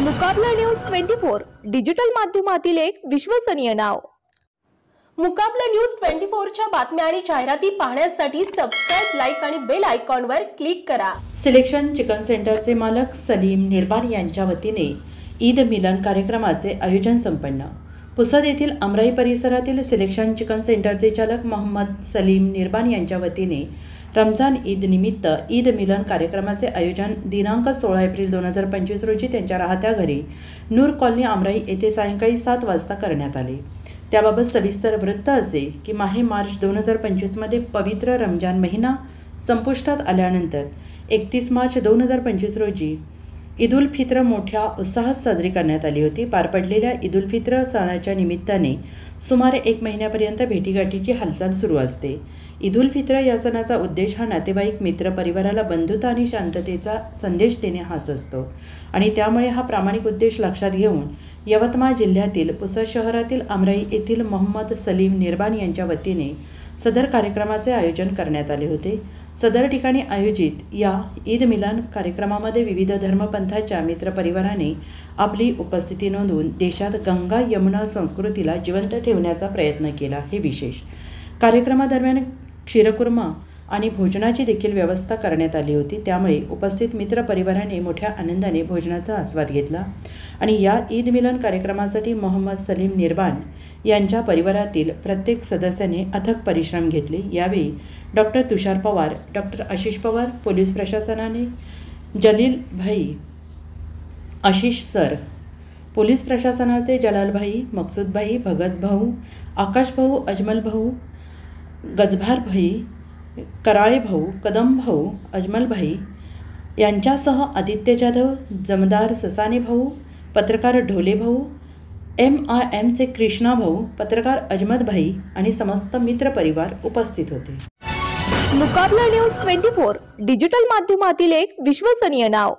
मुकाबला news 24 digital माध्यमातील एक विश्वसनीय नाव। मुकाबला न्यूज 24 च्या बातम्या आणि जाहिराती पाहण्यासाठी सबस्क्राइब, लाईक आणि बेल आयकॉनवर क्लिक करा। सिलेक्शन चिकन सेंटरचे मालक सलीम निर्बान यांच्या वतीने ईद मिलन कार्यक्रमाचे आयोजन संपन्न। पुसद येथील अमराई परिसरातील सिलेक्शन चिकन सेंटरचे चालक मोहम्मद सलीम निर्बान यांच्या वतीने रमजान ईद निमित्त ईद मिलन कार्यक्रमाचे आयोजन दिनांक 16 एप्रिल 2025 रोजी त्यांच्या राहत्या घरी नूर कॉलनी अमराई येथे सायंकाळी 7 वाजता करण्यात आले। त्याबाबत सविस्तर वृत्त असे की माहे मार्च 2025 मध्ये पवित्र रमजान महिना संपुष्टात आल्यानंतर 31 मार्च 2025 रोजी ईद उल फित्र मोठ्या उत्साहात साजरी करण्यात आली होती। पार पडलेल्या ईद उल फित्र सणाच्या निमित्ताने सुमारे 1 महिन्यापर्यंत भेटीगाठीची हालचाल सुरू असते। ईद उल फित्र या सणाचा उद्देश हा नातेवाईक, मित्र, परिवाराला बंधुता आणि शांततेचा संदेश देणे हाच असतो आणि त्यामुळे हा प्रामाणिक उद्देश लक्षात घेऊन यवतमाळ जिल्ह्यातील पुसद शहरातील अमराई येथील मोहम्मद सलीम निर्बान यांच्या वतीने सदर कार्यक्रमाचे आयोजन करण्यात आले होते। सदर ठिकाणी आयोजित या ईद मिलन कार्यक्रमामध्ये विविध धर्मपंथाच्या मित्रपरिवाराने आपली उपस्थिती नोंदवून देशात गंगा यमुना संस्कृतीला जिवंत ठेवण्याचा प्रयत्न केला हे विशेष। कार्यक्रमादरम्यान क्षीरकुर्मा आणि भोजनाची देखील व्यवस्था करण्यात आली होती। त्यामुळे उपस्थित मित्रपरिवाराने मोठ्या आनंदाने भोजनाचा आस्वाद घेतला आणि या ईद मिलन कार्यक्रमासाठी मोहम्मद सलीम निर्बान यांच्या परिवारातील प्रत्येक सदस्याने अथक परिश्रम घेतले। यावेळी डॉक्टर तुषार पवार, डॉक्टर आशिष पवार, पोलीस प्रशासनाने जलील भाई, आशिष सर, पोलीस प्रशासनाचे जलाल भाई, मकसूद भाई, भगत भाऊ, आकाश भाऊ, अजमल भाऊ, गजभार भाई, कराळे भाऊ, कदम भाऊ, अजमल भाई यांच्यासह आदित्य जाधव, जमदार ससाने भाऊ, पत्रकार ढोले भाऊ, MIMचे कृष्णा भाऊ, पत्रकार अजमत भाई आणि समस्त मित्र परिवार उपस्थित होते। मुकाबला न्यूज 24 डिजिटल माध्यमातील एक विश्वसनीय नाव।